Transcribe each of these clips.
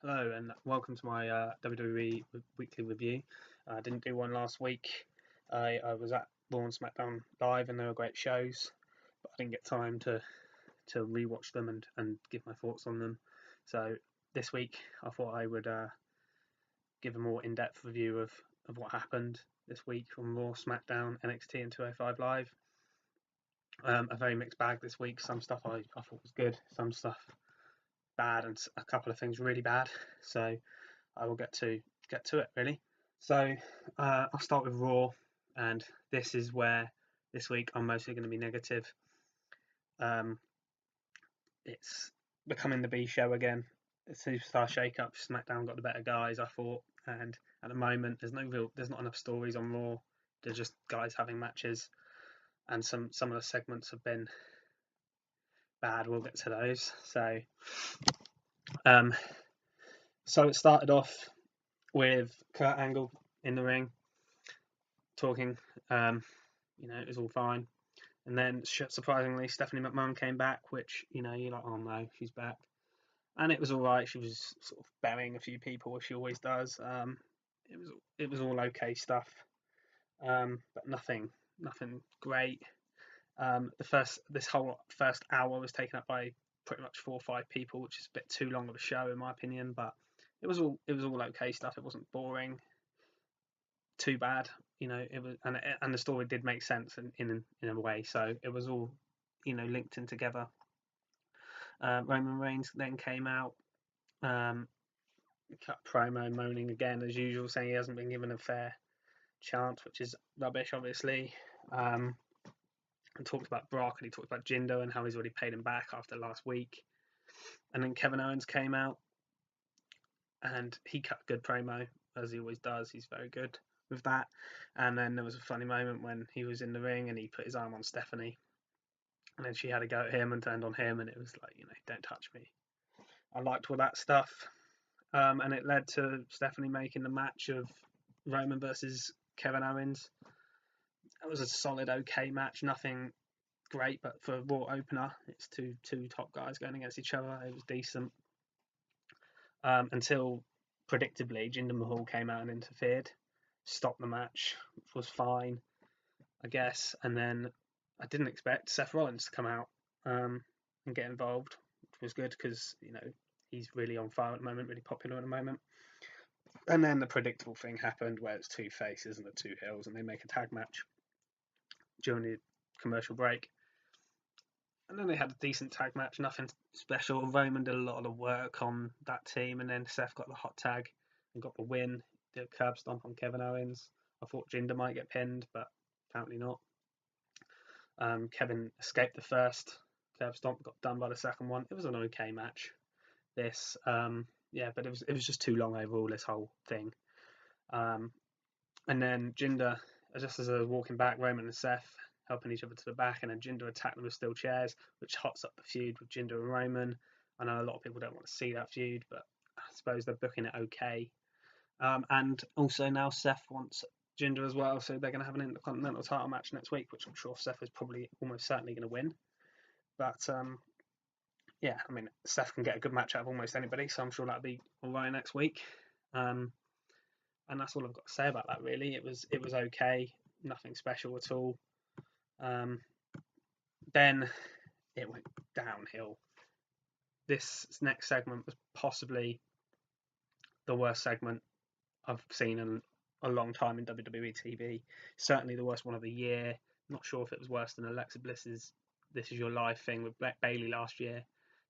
Hello and welcome to my WWE weekly review. I didn't do one last week. I was at Raw and SmackDown live and they were great shows, but I didn't get time to rewatch them and give my thoughts on them. So this week I thought I would give a more in-depth review of what happened this week on Raw, SmackDown, NXT, and 205 Live. A very mixed bag this week. Some stuff I thought was good, some stuff bad, and a couple of things really bad. So I will get to it really. So I'll start with Raw, and this is where this week I'm mostly going to be negative. Um, it's becoming the B show again. The superstar shake-up. SmackDown got the better guys, I thought, and at the moment there's not enough stories on Raw. They're just guys having matches, and some of the segments have been bad. We'll get to those. Um, so it started off with Kurt Angle in the ring talking. It was all fine. And then, surprisingly, Stephanie McMahon came back, which, you're like, oh no, she's back. And it was all right. She was sort of burying a few people, as she always does. It was all okay stuff, but nothing great. This whole first hour was taken up by pretty much 4 or 5 people, which is a bit too long of a show in my opinion. But it was all okay stuff. It wasn't boring, too bad. It was, and the story did make sense in a way. So it was all, linked in together. Roman Reigns then came out, cut promo moaning again as usual, saying he hasn't been given a fair chance, which is rubbish, obviously. And talked about Brock and he talked about Jinder and how he's already paid him back after last week. And then Kevin Owens came out and he cut a good promo, as he always does. He's very good with that. And then there was a funny moment when he was in the ring and he put his arm on Stephanie, and then she had to go at him and turned on him, and it was like, don't touch me. I liked all that stuff. And it led to Stephanie making the match of Roman versus Kevin Owens. It was a solid, okay match. Nothing great, but for a Raw opener, it's two top guys going against each other. It was decent. Until, predictably, Jinder Mahal came out and interfered, stopped the match, which was fine, I guess. And then I didn't expect Seth Rollins to come out and get involved, which was good because, he's really on fire at the moment, really popular at the moment. And then the predictable thing happened where it's two faces and the two heels, and they make a tag match during the commercial break. And then they had a decent tag match, nothing special. Roman did a lot of the work on that team, and then Seth got the hot tag and got the win. Did a curb stomp on Kevin Owens. I thought Jinder might get pinned, but apparently not. Kevin escaped the first curb stomp, got done by the second one. It was an okay match. This, but it was just too long overall, this whole thing. And then Jinder, just as they were walking back, Roman and Seth helping each other to the back, and then Jinder attacked them with steel chairs, which hots up the feud with Jinder and Roman. I know a lot of people don't want to see that feud, but I suppose they're booking it okay. And also now Seth wants Jinder as well, so they're going to have an Intercontinental title match next week, which I'm sure Seth is probably almost certainly going to win. But Seth can get a good match out of almost anybody, so I'm sure that'll be all right next week. And that's all I've got to say about that. Really, it was okay, nothing special at all. Then it went downhill. This next segment was possibly the worst segment I've seen in a long time in WWE TV. Certainly the worst one of the year. Not sure if it was worse than Alexa Bliss's "This Is Your Life" thing with Bayley last year.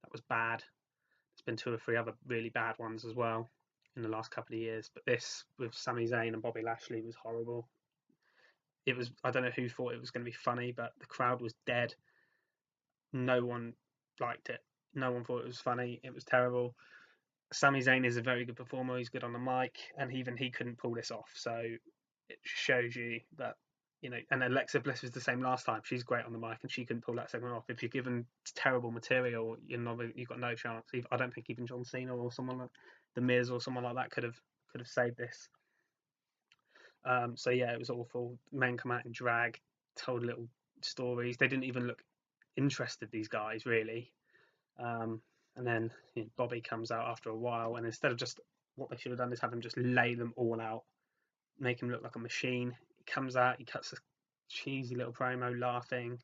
That was bad. There's been 2 or 3 other really bad ones as well in the last couple of years. But this with Sami Zayn and Bobby Lashley was horrible. I don't know who thought it was going to be funny, but the crowd was dead. No one liked it. No one thought it was funny. It was terrible. Sami Zayn is a very good performer. He's good on the mic, and even he couldn't pull this off. So it shows you that, and Alexa Bliss was the same last time. She's great on the mic, and she couldn't pull that segment off. If you're given terrible material, you've got no chance. I don't think even John Cena or someone like The Miz or someone like that could have saved this. It was awful. Men come out in drag, told little stories. They didn't even look interested, these guys, really. And then Bobby comes out after a while, and instead of just what they should have done is have him just lay them all out, make him look like a machine. He comes out, he cuts a cheesy little promo laughing.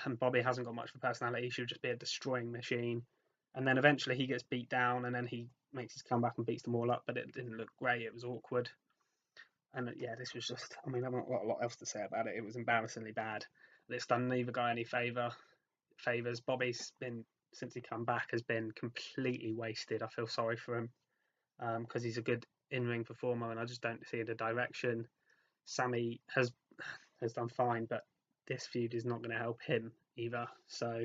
And Bobby hasn't got much of a personality. He should just be a destroying machine. And then eventually he gets beat down, and then he makes his comeback and beats them all up. But it didn't look great. It was awkward. And yeah, this was just. I mean, I've not got a lot else to say about it. It was embarrassingly bad. It's done neither guy any favors. Bobby's been, since he come back, has been completely wasted. I feel sorry for him because he's a good in-ring performer, and I just don't see the direction. Sammy has done fine, but this feud is not going to help him either. So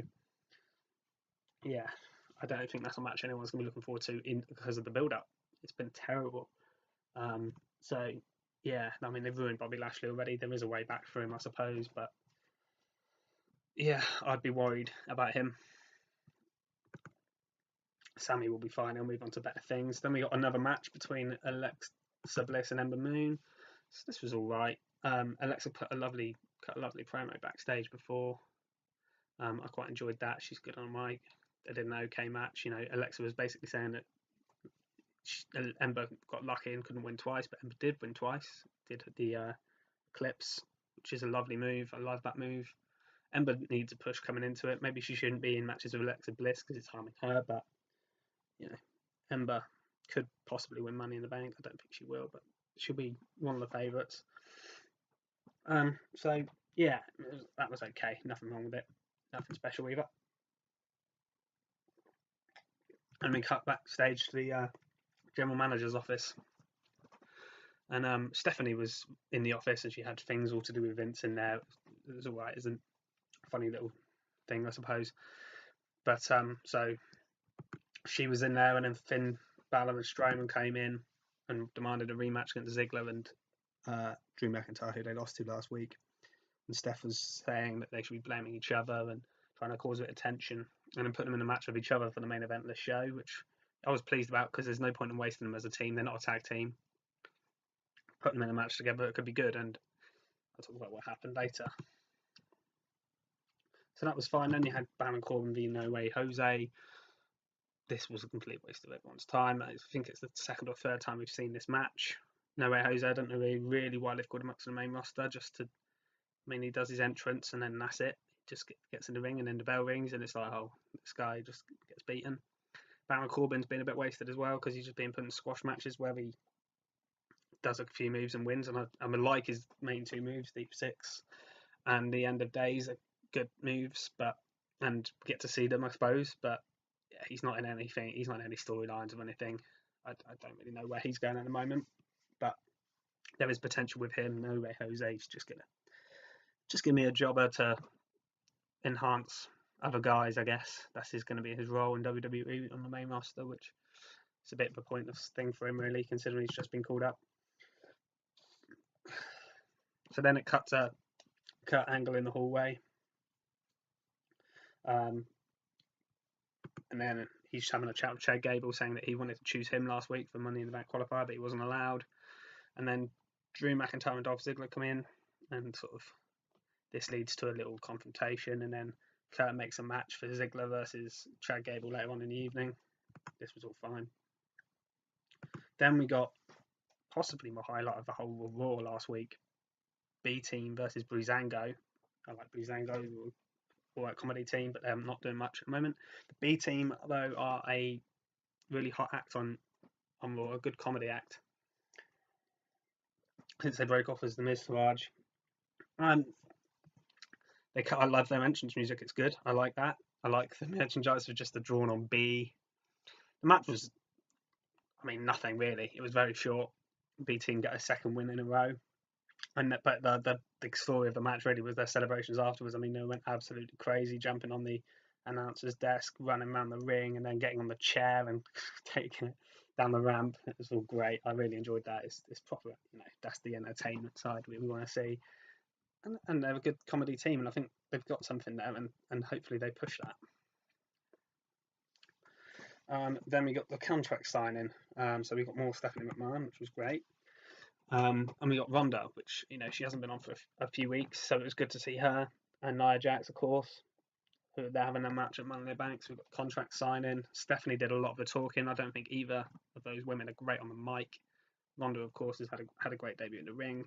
yeah, I don't think that's a match anyone's going to be looking forward to because of the build-up. It's been terrible. So yeah, I mean they've ruined Bobby Lashley already. There is a way back for him, I suppose, but yeah, I'd be worried about him. Sammy will be fine. He'll move on to better things. Then we got another match between Alexa Bliss and Ember Moon. So this was all right. Alexa cut a lovely promo backstage before. I quite enjoyed that. She's good on mic. They did an okay match. Alexa was basically saying that Ember got lucky and couldn't win twice, but Ember did win twice. Did the Eclipse, which is a lovely move. I love that move. Ember needs a push coming into it. Maybe she shouldn't be in matches with Alexa Bliss because it's harming her, but Ember could possibly win Money in the Bank. I don't think she will, but she'll be one of the favourites. So yeah, that was okay. Nothing wrong with it. Nothing special either. And we cut backstage to the general manager's office, and Stephanie was in the office, and she had things all to do with Vince in there. It was all right. It's a funny little thing, I suppose. But so she was in there, and then Finn Balor and Strowman came in and demanded a rematch against Ziggler and Drew McIntyre, who they lost to last week. And Steph was saying that they should be blaming each other and trying to cause a bit of tension, and then putting them in a match with each other for the main event of the show, which I was pleased about because there's no point in wasting them as a team. They're not a tag team. Putting them in a match together, it could be good, and I'll talk about what happened later. So that was fine. Then you had Baron Corbin v No Way Jose. This was a complete waste of everyone's time. I think it's the second or third time we've seen this match. No Way Jose, I don't know really why they've called him up to the main roster, he does his entrance and then that's it. He just gets in the ring and then the bell rings and it's like, oh, this guy just gets beaten. Baron Corbin's been a bit wasted as well because he's just been put in squash matches where he does a few moves and wins. And I like his main two moves, Deep Six and the End of Days are good moves, and get to see them, I suppose. But yeah, he's not in anything. He's not in any storylines or anything. I don't really know where he's going at the moment, but there is potential with him. No Way Jose's just give me a jobber to enhance other guys, I guess. That's going to be his role in WWE on the main roster, which is a bit of a pointless thing for him, really, considering he's just been called up. So then it cuts a Kurt Angle in the hallway. And then he's having a chat with Chad Gable, saying that he wanted to choose him last week for Money in the Bank qualifier, but he wasn't allowed. And then Drew McIntyre and Dolph Ziggler come in, and sort of this leads to a little confrontation, and then Kurt makes a match for Ziggler versus Chad Gable later on in the evening. This was all fine. Then we got possibly my highlight of the whole Raw last week, B-Team versus Breezango. I like Breezango, all right comedy team, but they're not doing much at the moment. The B-Team, though, are a really hot act on Raw, a good comedy act. Since they broke off as the Miz Taraj. I love their entrance music, it's good. I like that. I like the merchandise with just the drawn on B. The match was, nothing really. It was very short. B Team got a second win in a row. But the big story of the match really was their celebrations afterwards. They went absolutely crazy, jumping on the announcer's desk, running around the ring, and then getting on the chair and taking it down the ramp. It was all great. I really enjoyed that. It's proper, that's the entertainment side we want to see. And they're a good comedy team, and I think they've got something there, and hopefully they push that. Then we got the contract signing. So we got more Stephanie McMahon, which was great. And we got Ronda, which she hasn't been on for a few weeks, so it was good to see her. And Nia Jax, of course. who they're having a match at Money in the Bank. So we've got contract signing. Stephanie did a lot of the talking. I don't think either of those women are great on the mic. Ronda, of course, has had a great debut in the ring.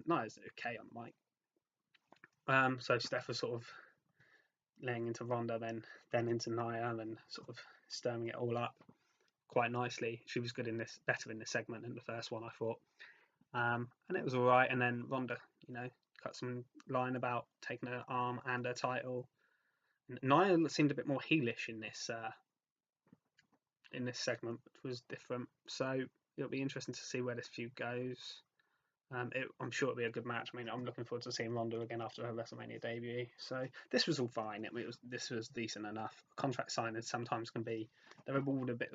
Nice, okay on the mic. So Steph was sort of laying into Ronda, then into Nia, and sort of stirring it all up quite nicely. She was good in this, better in this segment than the first one, I thought. And it was all right. And then Ronda, cut some line about taking her arm and her title. Nia seemed a bit more heelish in this segment, which was different. So it'll be interesting to see where this feud goes. I'm sure it'll be a good match. I mean, I'm looking forward to seeing Ronda again after her WrestleMania debut. So this was all fine. This was decent enough. Contract signings sometimes can be, they're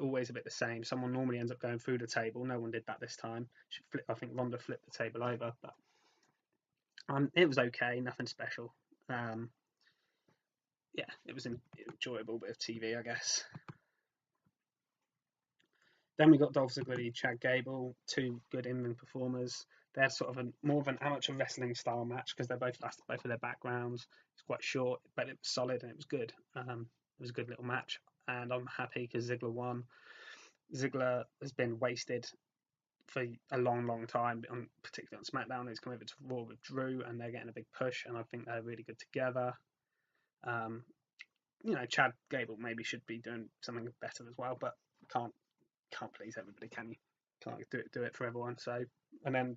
always a bit the same. Someone normally ends up going through the table. No one did that this time. I think Ronda flipped the table over, but it was okay. Nothing special. Yeah, it was an enjoyable bit of TV, I guess. Then we got Dolph Ziggler, Chad Gable, two good in-ring performers. They had sort of more of an amateur wrestling style match because they both lasted both of their backgrounds. It's quite short, but it was solid and it was good. It was a good little match, and I'm happy because Ziggler won. Ziggler has been wasted for a long, long time, particularly on SmackDown. He's come over to Raw with Drew, and they're getting a big push, and I think they're really good together. Chad Gable maybe should be doing something better as well, but can't please everybody, can you? Can't do it for everyone. So, and then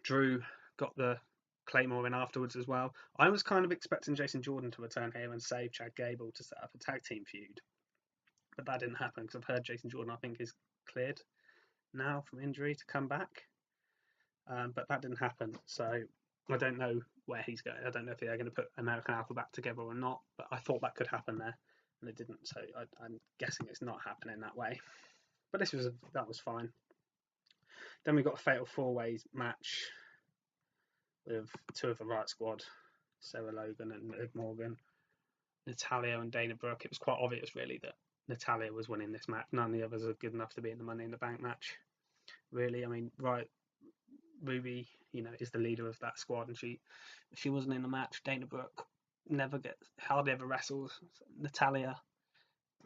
Drew got the Claymore in afterwards as well. I was kind of expecting Jason Jordan to return here and save Chad Gable to set up a tag team feud, but that didn't happen because I've heard Jason Jordan, I think, is cleared now from injury to come back, but that didn't happen. So I don't know where he's going. I don't know if they're going to put American Alpha back together or not, but I thought that could happen there, and it didn't. So I'm guessing it's not happening that way. But that was fine. Then we got a fatal four-way match with two of the Riot Squad, Sarah Logan and Liv Morgan, Natalya and Dana Brooke. It was quite obvious, really, that Natalya was winning this match. None of the others are good enough to be in the Money in the Bank match, really. I mean, Ruby, is the leader of that squad, and she wasn't in the match. Dana Brooke hardly ever wrestles. Natalya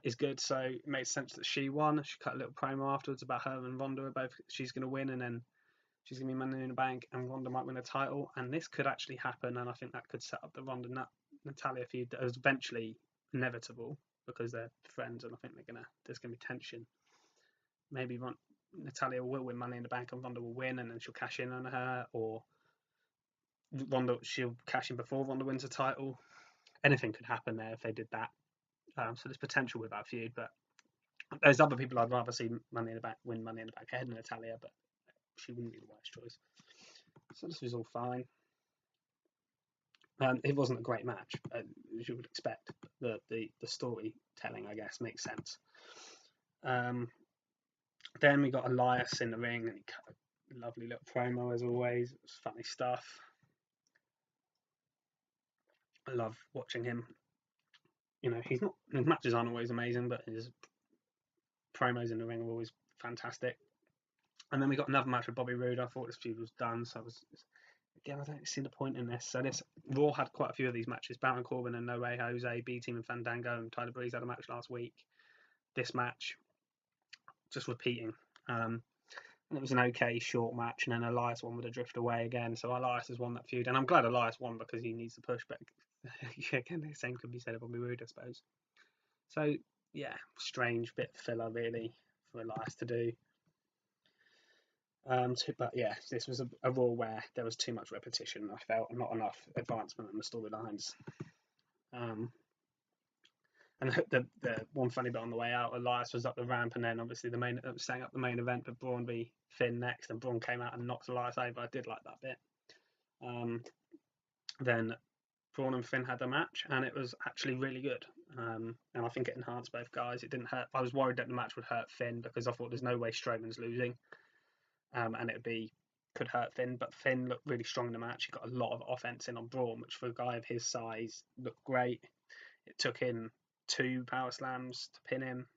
is good, so it made sense that she won. She cut a little promo afterwards about her and Ronda she's going to win, and then she's going to be Money in the Bank, and Ronda might win a title, and this could actually happen, and I think that could set up the Ronda Natalya feud that is eventually inevitable because they're friends, and I think there's going to be tension. Maybe Natalya will win Money in the Bank, and Ronda will win, and then she'll cash in on her, or she'll cash in before Ronda wins a title. Anything could happen there if they did that. So there's potential with that feud, but there's other people I'd rather see Money in the Bank win Money in the Bank ahead of Natalya, but she wouldn't be the wise choice. So this was all fine. It wasn't a great match, as you would expect. The storytelling, I guess, makes sense. Then we got Elias in the ring, and he cut a lovely little promo as always. It was funny stuff. I love watching him. His matches aren't always amazing, but his promos in the ring are always fantastic. And then we got another match with Bobby Roode. I thought this feud was done, so I don't see the point in this. So this Raw had quite a few of these matches. Baron Corbin and No Way Jose, B Team and Fandango, and Tyler Breeze had a match last week. This match, just repeating. And it was an okay short match, and then Elias won with a drift away again. So Elias has won that feud, and I'm glad Elias won because he needs to push. But again, the same could be said of Bobby Roode, I suppose. So yeah, strange bit of filler really for Elias to do. But yeah, this was a Raw where there was too much repetition. I felt not enough advancement in the storylines. And the one funny bit on the way out, Elias was up the ramp, and then obviously setting up the main event for Braun v Finn next, and Braun came out and knocked Elias over. I did like that bit. Then Braun and Finn had the match, and it was actually really good. And I think it enhanced both guys. It didn't hurt. I was worried that the match would hurt Finn because I thought there's no way Strowman's losing. And could hurt Finn, but Finn looked really strong in the match. He got a lot of offense in on Braun, which for a guy of his size looked great. It took him 2 power slams to pin him.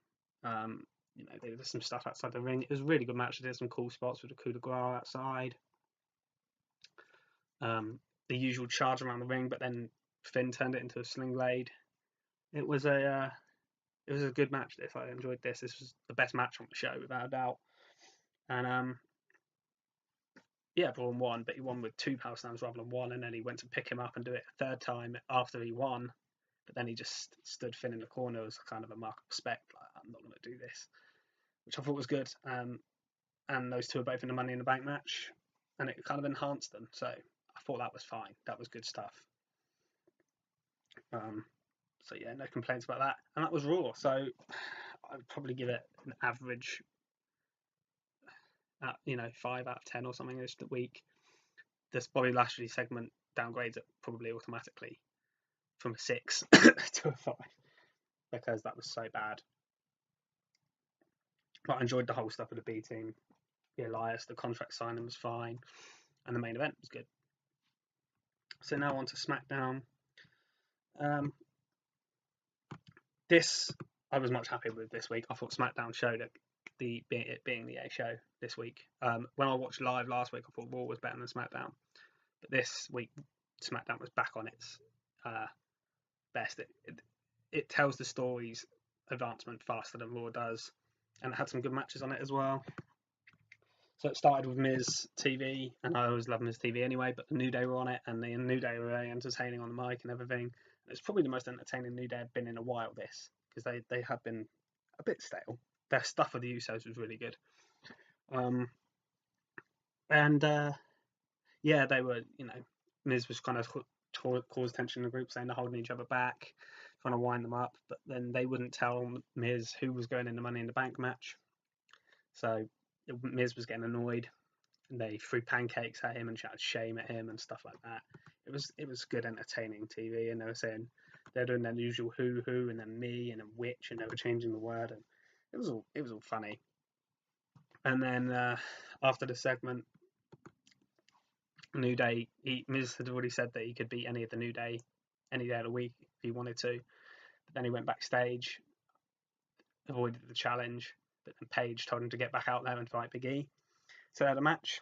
They did some stuff outside the ring. It was a really good match. They did some cool spots with the coup de grace outside. The usual charge around the ring, but then Finn turned it into a sling blade. It was a good match. I enjoyed this. This was the best match on the show without a doubt. And yeah, Braun won, but he won with 2 power slams rather than 1, and then he went to pick him up and do it a 3rd time after he won. But then he just stood Finn in the corner as kind of a mark of respect, like, I'm not going to do this, which I thought was good. And those two are both in the Money in the Bank match, and it kind of enhanced them. So I thought that was fine. That was good stuff. So yeah, no complaints about that. And that was Raw. So I'd probably give it an average, 5 out of 10 or something this week. This Bobby Lashley segment downgrades it probably automatically from a 6 to a 5 because that was so bad. But I enjoyed the whole stuff with the B team. The Elias, the contract signing was fine, and the main event was good. So now on to SmackDown. This I was much happier with this week. I thought SmackDown showed it being the A show this week. When I watched live last week, I thought Raw was better than SmackDown, but this week SmackDown was back on its best. It tells the story's advancement faster than Raw does, and it had some good matches on it as well. So it started with Miz TV, and I always love Miz TV anyway, but the New Day were on it, and the New Day were very entertaining on the mic and everything. It's probably the most entertaining New Day have been in a while, this, because they have been a bit stale. Their stuff with the Usos was really good. Yeah, they were, Miz was kind of caused tension in the group, saying they're holding each other back, trying to wind them up, but then they wouldn't tell Miz who was going in the Money in the Bank match. So Miz was getting annoyed, and they threw pancakes at him and shouted shame at him and stuff like that. It was good, entertaining TV, and they were saying they're doing their usual who and then me and then which, and they were changing the word, and it was all funny. And then after the segment, New Day, Miz had already said that he could beat any of the New Day any day of the week if he wanted to. But then he went backstage, avoided the challenge, but then Paige told him to get back out there and fight Big E. So they had a match,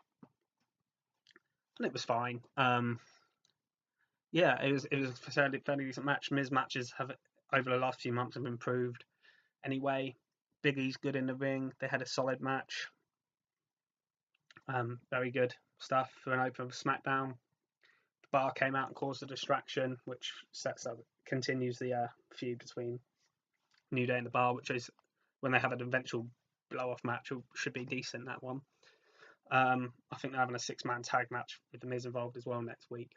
and it was fine. Yeah, it was a fairly decent match. Miz matches have over the last few months have improved. Anyway, Big E's good in the ring. They had a solid match. Very good stuff for an open for SmackDown. The Bar came out and caused a distraction, which continues the feud between New Day and the Bar, which is when they have an eventual blow-off match, should be decent, that one. I think they're having a 6-man tag match with The Miz involved as well next week.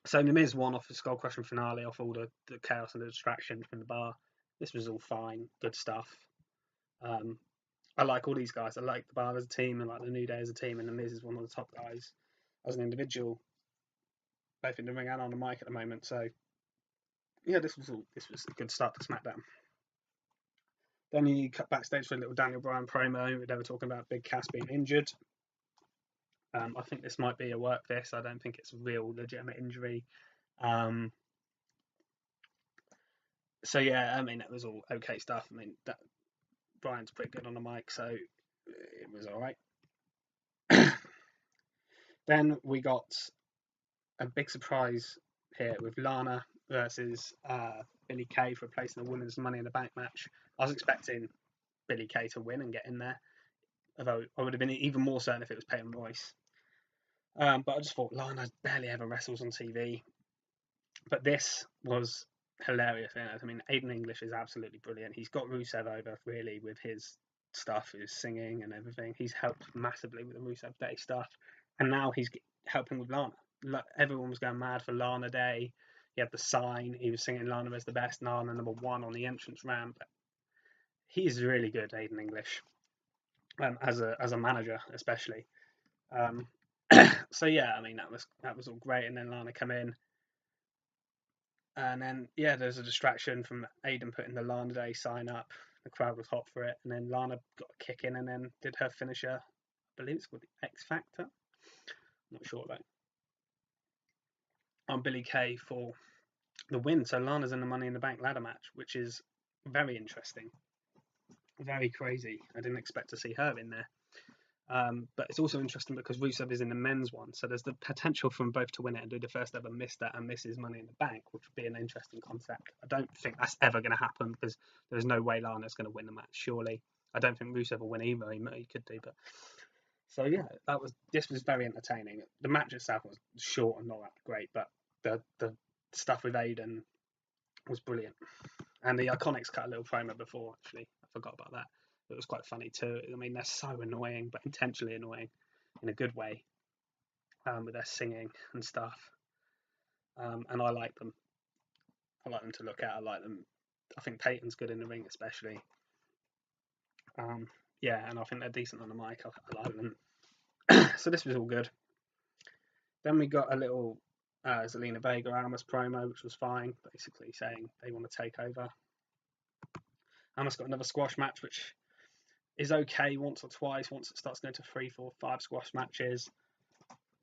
So The Miz won off the Skull Crushing finale, off all the chaos and the distraction from the Bar. This was all fine, good stuff. I like all these guys. I like the Bar as a team, and like the New Day as a team, and The Miz is one of the top guys as an individual, both in the ring and on the mic at the moment. So yeah, this was a good start to SmackDown. Then you cut backstage for a little Daniel Bryan promo. They were talking about Big Cass being injured. I think this might be a work. I don't think it's a real legitimate injury. So yeah, I mean, it was all okay stuff. I mean, Bryan's pretty good on the mic, so it was all right. Then we got a big surprise here with Lana versus Billie Kay for replacing the women's Money in the Bank match. I was expecting Billie Kay to win and get in there, although I would have been even more certain if it was Peyton Royce. But I just thought Lana barely ever wrestles on TV. But this was hilarious. I mean, Aiden English is absolutely brilliant. He's got Rusev over, really, with his stuff, his singing and everything. He's helped massively with the Rusev Day stuff. And now he's helping with Lana. Everyone was going mad for Lana Day. He had the sign. He was singing Lana is the best, Lana #1 on the entrance ramp. He's really good, Aiden English, as a manager, especially. So yeah, I mean, that was all great. And then Lana come in. And then, yeah, there's a distraction from Aiden putting the Lana Day sign up. The crowd was hot for it. And then Lana got a kick in and then did her finisher. I believe it's called the X Factor. I'm not sure though. On Billie Kay for the win. So Lana's in the Money in the Bank ladder match, which is very interesting. Very crazy. I didn't expect to see her in there. But it's also interesting because Rusev is in the men's one, so there's the potential for them both to win it and do the first ever Mr. and Mrs. Money in the Bank, which would be an interesting concept. I don't think that's ever going to happen because there's no way Lana's going to win the match, surely. I don't think Rusev will win either. He could do, but so yeah, this was very entertaining. The match itself was short and not that great, but the stuff with Aiden was brilliant. And the Iconics cut a little promo before, actually. I forgot about that. It was quite funny too. I mean, they're so annoying, but intentionally annoying in a good way, with their singing and stuff. And I like them. I like them to look at. I like them. I think Peyton's good in the ring, especially. Yeah, and I think they're decent on the mic. I like them. So this was all good. Then we got a little Zelina Vega Almas promo, which was fine, basically saying they want to take over. Almas got another squash match, which is okay once or twice. Once it starts going to 3, 4, 5 squash matches,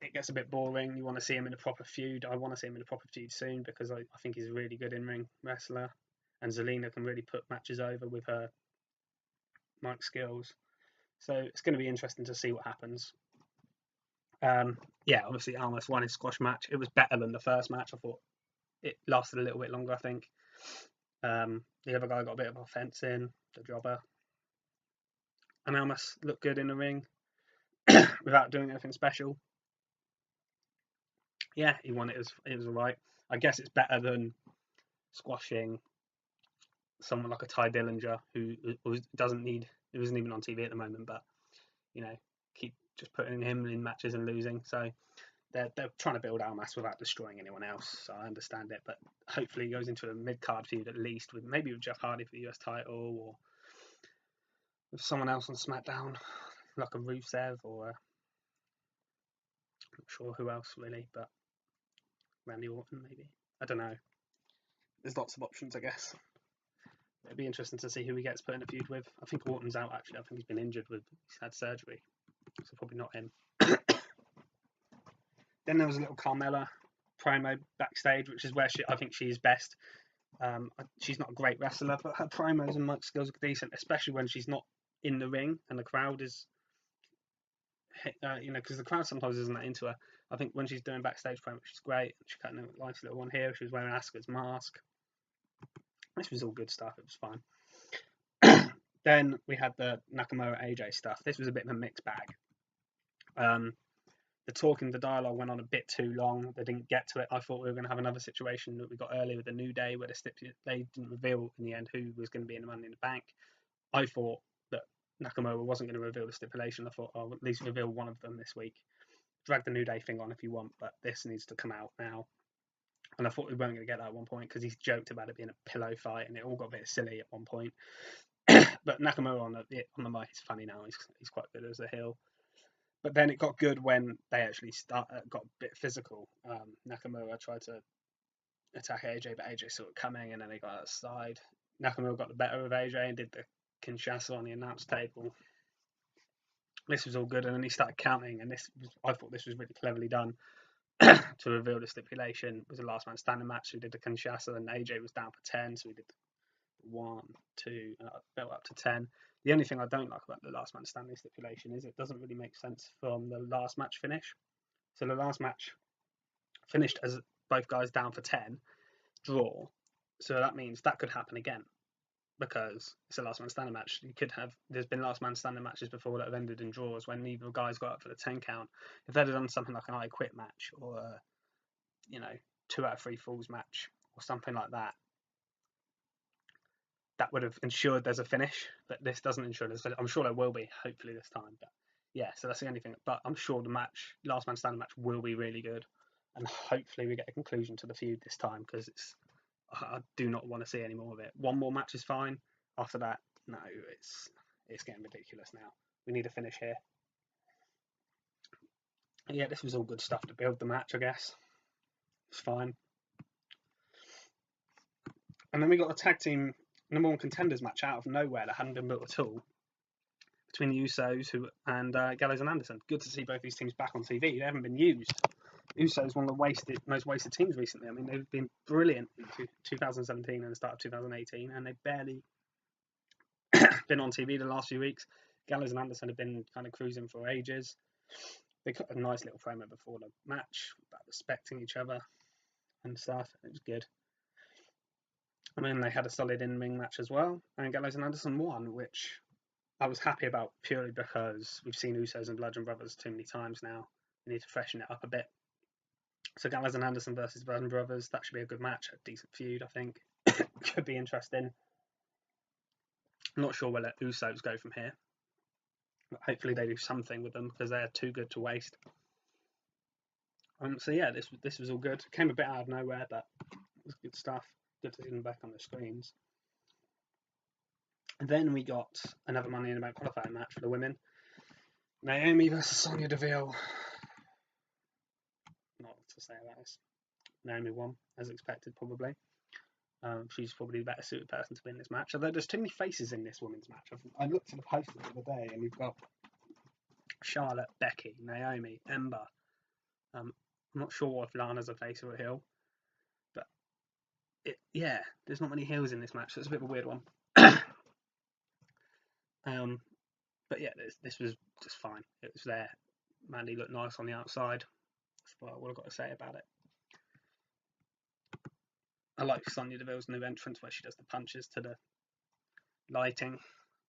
it gets a bit boring. You want to see him in a proper feud. I want to see him in a proper feud soon because I think he's a really good in-ring wrestler. And Zelina can really put matches over with her mic skills. So it's going to be interesting to see what happens. Yeah, obviously Almas won his squash match. It was better than the first match. I thought it lasted a little bit longer, I think. The other guy got a bit of offense in, the jobber. And Almas looked good in the ring without doing anything special. Yeah, he won it. It was alright. I guess it's better than squashing someone like a Ty Dillinger who isn't even on TV at the moment, but keep just putting him in matches and losing. So they're trying to build Almas without destroying anyone else. So I understand it, but hopefully he goes into a mid-card feud at least with Jeff Hardy for the US title or with someone else on SmackDown, like a Rusev or I'm not sure who else really, but Randy Orton maybe. I don't know. There's lots of options, I guess. It'd be interesting to see who he gets put in a feud with. I think Orton's out actually. I think he's been injured he's had surgery, so probably not him. Then there was a little Carmella promo backstage, which is where I think she's best. She's not a great wrestler, but her promos and mic skills are decent, especially when she's not in the ring and the crowd is, because the crowd sometimes isn't that into her. I think when she's doing backstage promos, she's great. She got a nice little one here. She was wearing Asuka's mask. This was all good stuff. It was fine. Then we had the Nakamura AJ stuff. This was a bit of a mixed bag. The dialogue went on a bit too long. They didn't get to it. I thought we were going to have another situation that we got earlier with the New Day where they didn't reveal in the end who was going to be in the Money in the Bank. I thought that Nakamura wasn't going to reveal the stipulation. I thought, at least reveal one of them this week. Drag the New Day thing on if you want, but this needs to come out now. And I thought we weren't going to get that at one point because he's joked about it being a pillow fight and it all got a bit silly at one point. But Nakamura on the mic is funny now. He's quite good as a heel. But then it got good when they actually got a bit physical. Nakamura tried to attack AJ, but AJ saw it coming, and then they got outside. Nakamura got the better of AJ and did the Kinshasa on the announce table. This was all good, and then he started counting, and I thought this was really cleverly done to reveal the stipulation. It was a last man standing match. We did the Kinshasa, and AJ was down for 10, so we did 1, 2, built up to 10. The only thing I don't like about the last man standing stipulation is it doesn't really make sense from the last match finish. So the last match finished as both guys down for 10, draw. So that means that could happen again because it's a last man standing match. There's been last man standing matches before that have ended in draws when neither guys got up for the 10 count. If they'd have done something like an I Quit match or a 2 out of 3 falls match or something like that, that would have ensured there's a finish, but this doesn't ensure there's a finish. I'm sure there will be, hopefully this time. But yeah, so that's the only thing. But I'm sure the last man standing match will be really good, and hopefully we get a conclusion to the feud this time because I do not want to see any more of it. One more match is fine. After that, no, it's getting ridiculous now. We need a finish here. Yeah, this was all good stuff to build the match, I guess. It's fine. And then we got a tag team number 1 contenders match out of nowhere that hadn't been built at all between the Usos and Gallows and Anderson. Good to see both these teams back on TV. They haven't been used. Usos one of the most wasted teams recently. I mean, they've been brilliant in 2017 and the start of 2018, and they've barely been on TV the last few weeks. Gallows and Anderson have been kind of cruising for ages. They got a nice little promo before the match about respecting each other and stuff. It was good. I mean, they had a solid in-ring match as well, and Gallows and Anderson won, which I was happy about purely because we've seen Usos and Bludgeon Brothers too many times now. We need to freshen it up a bit. So Gallows and Anderson versus Bludgeon Brothers, that should be a good match, a decent feud, I think. Could be interesting. I'm not sure where the Usos go from here. But hopefully they do something with them because they're too good to waste. So yeah, this was all good. Came a bit out of nowhere, but it was good stuff. Good to see them back on the screens. And then we got another Money in the Bank qualifying match for the women. Naomi versus Sonya Deville. Not to say about this. Naomi won, as expected, probably. She's probably the better suited person to win this match. Although there's too many faces in this women's match. I looked at the posters the other day, and you've got Charlotte, Becky, Naomi, Ember. I'm not sure if Lana's a face or a heel, but there's not many heels in this match, so it's a bit of a weird one. But yeah, this was just fine. It was there. Mandy looked nice on the outside. That's what I've got to say about it. I like Sonya Deville's new entrance where she does the punches to the lighting,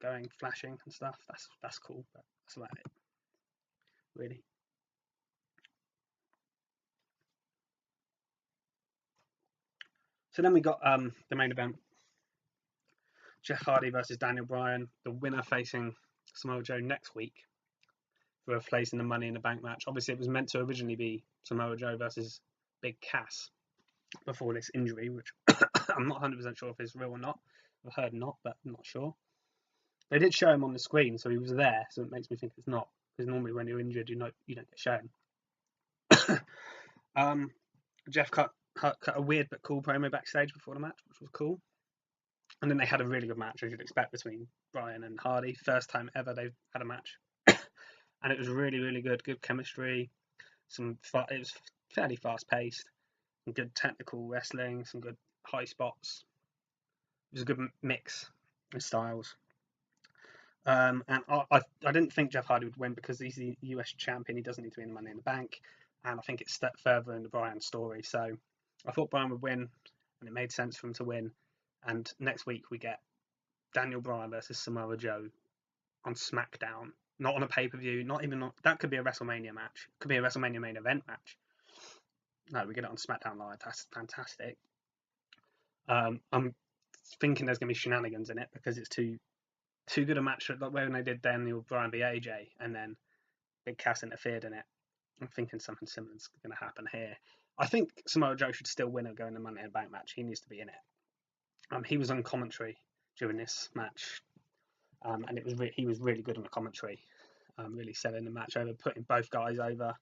going flashing and stuff. That's cool, but that's about it, really. So then we got the main event: Jeff Hardy versus Daniel Bryan. The winner facing Samoa Joe next week for a place in the Money in the Bank match. Obviously, it was meant to originally be Samoa Joe versus Big Cass before this injury, which I'm not 100% sure if it's real or not. I've heard not, but I'm not sure. They did show him on the screen, so he was there, so it makes me think it's not. Because normally when you're injured, you don't get shown. Jeff cut a weird but cool promo backstage before the match, which was cool. And then they had a really good match, as you'd expect, between Bryan and Hardy. First time ever they've had a match. And it was really, really good. Good chemistry. It was fairly fast-paced. Some good technical wrestling. Some good high spots. It was a good mix of styles. And I didn't think Jeff Hardy would win because he's the US champion. He doesn't need to be in the Money in the Bank. And I think it's stepped further in the Bryan story. So I thought Bryan would win, and it made sense for him to win. And next week we get Daniel Bryan versus Samoa Joe on SmackDown. Not on a pay-per-view, not even on... That could be a WrestleMania match. Could be a WrestleMania main event match. No, we get it on SmackDown Live. That's fantastic. I'm thinking there's going to be shenanigans in it because it's too good a match. Like when they did Daniel Bryan v AJ and then Big Cass interfered in it. I'm thinking something similar is going to happen here. I think Samoa Joe should still win and go in the Money in the Bank match. He needs to be in it. He was on commentary during this match, and he was really good on the commentary, really selling the match over, putting both guys over,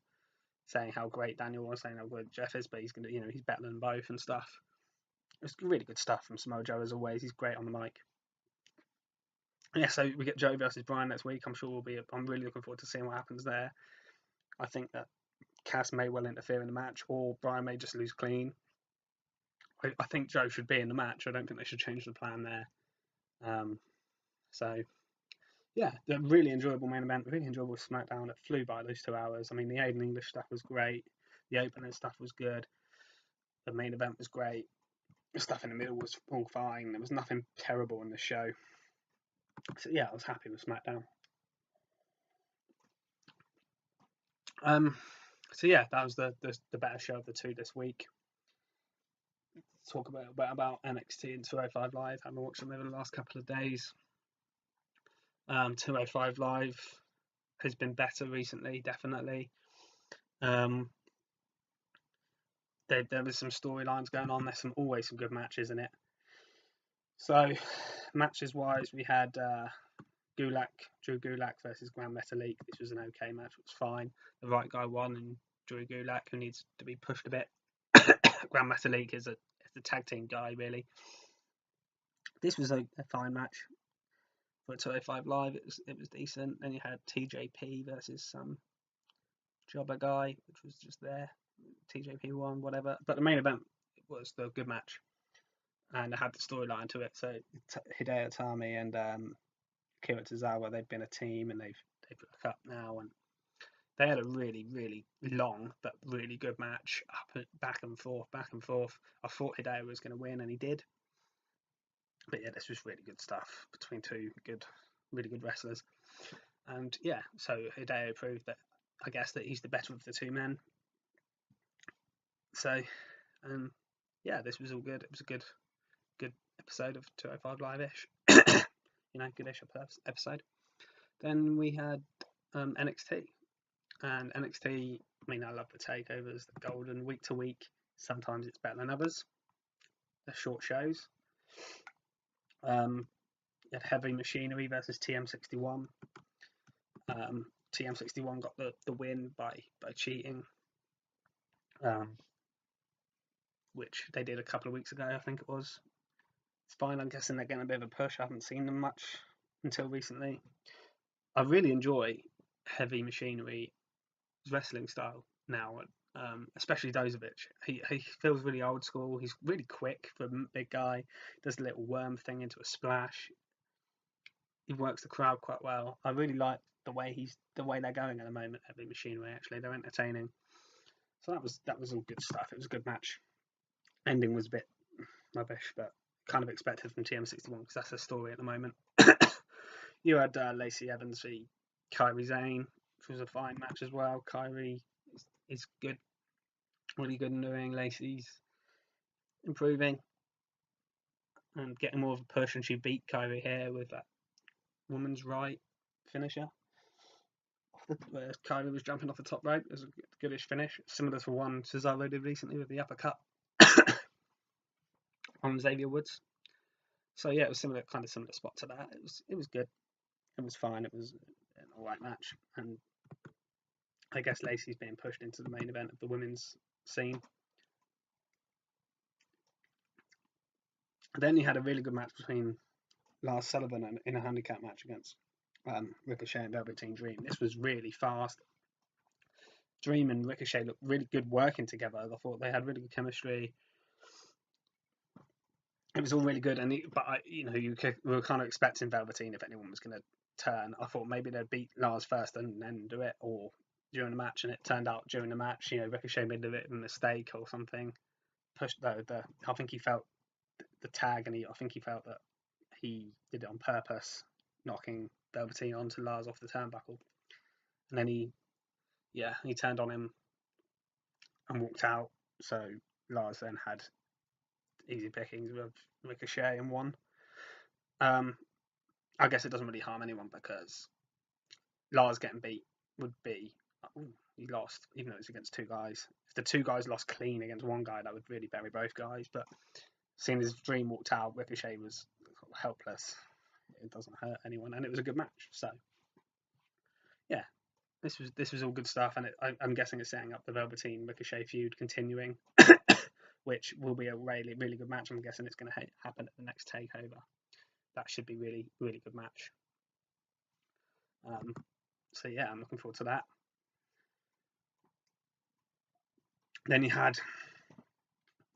saying how great Daniel was, saying how good Jeff is, but he's better than both and stuff. It's really good stuff from Samoa Joe as always. He's great on the mic. Yeah, so we get Joe versus Bryan next week. I'm sure I'm really looking forward to seeing what happens there. I think that Cass may well interfere in the match, or Bryan may just lose clean. I think Joe should be in the match. I don't think they should change the plan there. So, yeah, a really enjoyable main event, really enjoyable SmackDown. It flew by those 2 hours. I mean, the Aiden English stuff was great. The opening stuff was good. The main event was great. The stuff in the middle was all fine. There was nothing terrible in the show. So, yeah, I was happy with SmackDown. So yeah, that was the better show of the two this week. Talk about NXT and 205 Live. I haven't watched them over the last couple of days. 205 Live has been better recently, definitely. There was some storylines going on. There's always some good matches in it. So, matches wise, we had Drew Gulak versus Gran Metalik. This was an okay match. It was fine. The right guy won, and Drew Gulak, who needs to be pushed a bit. Gran Metalik is a tag team guy, really. This was a fine match for 205 Live. It was decent. Then you had TJP versus some jobber guy, which was just there. TJP won, whatever. But the main event was the good match, and it had the storyline to it. So Hideo Itami and Akira Tozawa, they've been a team and they've broke up now, and they had a really, really long but really good match, back and forth, back and forth. I thought Hideo was going to win, and he did. But yeah, this was really good stuff between two really good wrestlers. And yeah, so Hideo proved that, I guess, that he's the better of the two men. So, yeah, this was all good. It was a good episode of 205 Live-ish. Goodish episode. Then we had NXT. And NXT, I mean, I love the takeovers, the golden week to week. Sometimes it's better than others. They're short shows. You had Heavy Machinery versus TM61. TM61 got the win by cheating, which they did a couple of weeks ago, I think it was. It's fine. I'm guessing they're getting a bit of a push. I haven't seen them much until recently. I really enjoy Heavy Machinery's wrestling style now, especially Dozovich. He feels really old school. He's really quick for a big guy. Does a little worm thing into a splash. He works the crowd quite well. I really like the way they're going at the moment. Heavy Machinery, actually, they're entertaining. So that was all good stuff. It was a good match. Ending was a bit rubbish, but kind of expected from TM61 because that's the story at the moment. You had Lacey Evans v Kairi Sane, which was a fine match as well. Kairi is good, really good in the ring. Lacey's improving and getting more of a push, and she beat Kairi here with that woman's right finisher. Where Kairi was jumping off the top rope. It was a goodish finish, similar to one Cesaro did recently with the uppercut on Xavier Woods. So yeah, it was kind of similar spot to that. It was good. It was fine. It was an alright match, and I guess Lacey's being pushed into the main event of the women's scene. Then you had a really good match between Lars Sullivan in a handicap match against Ricochet and Velveteen Dream. This was really fast. Dream and Ricochet looked really good working together. I thought they had really good chemistry. It was all really good, we were kind of expecting Velveteen, if anyone was going to turn. I thought maybe they'd beat Lars first and then do it, or during the match, and it turned out during the match, Ricochet made a bit of a mistake or something. Pushed I think he felt the tag, and I think he felt that he did it on purpose, knocking Velveteen onto Lars off the turnbuckle, and then he turned on him and walked out. So Lars then had easy pickings with Ricochet and won. I guess it doesn't really harm anyone because Lars getting beat would be he lost, even though it's against two guys. If the two guys lost clean against one guy, that would really bury both guys. But seeing as Dream walked out, Ricochet was helpless. It doesn't hurt anyone, and it was a good match. So yeah, this was all good stuff, and I'm guessing it's setting up the Velveteen Ricochet feud continuing, which will be a really, really good match. I'm guessing it's going to happen at the next takeover. That should be really, really good match. So yeah, I'm looking forward to that. Then you had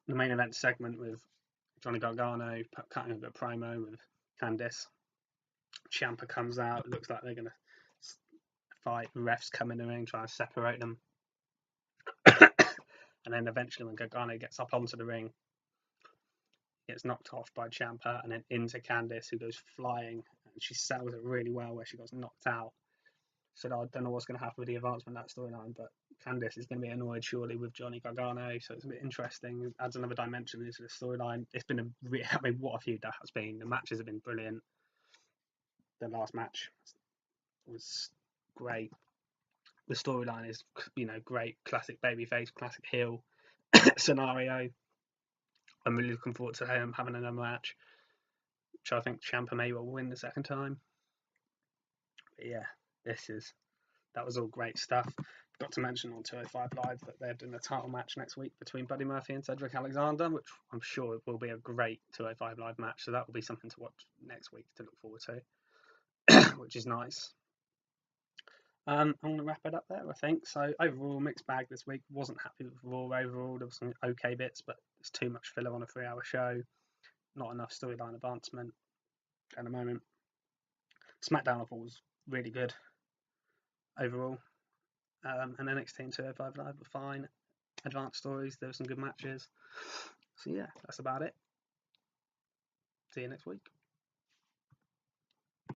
the main event segment with Johnny Gargano cutting a bit of promo with Candice. Ciampa comes out. It looks like they're going to fight. The refs come in the ring, trying to separate them. And then eventually, when Gargano gets up onto the ring, he gets knocked off by Ciampa and then into Candice, who goes flying. And she sells it really well where she got knocked out. So I don't know what's going to happen with the advancement of that storyline, but Candice is going to be annoyed surely with Johnny Gargano, so it's a bit interesting. It adds another dimension into the storyline. It's been what a feud that has been. The matches have been brilliant. The last match was great. The storyline is, great. Classic babyface, classic heel scenario. I'm really looking forward to him having another match, which I think Ciampa may well win the second time. But yeah, that was all great stuff. Got to mention on 205 Live that they're doing a title match next week between Buddy Murphy and Cedric Alexander, which I'm sure will be a great 205 Live match. So that will be something to watch next week to look forward to, which is nice. I'm going to wrap it up there, I think. So overall, mixed bag this week. Wasn't happy with Raw overall. There was some okay bits, but there's too much filler on a 3-hour show. Not enough storyline advancement at the moment. SmackDown I thought was really good overall. And NXT and 205 Live were fine. Advanced stories, there were some good matches. So yeah, that's about it. See you next week.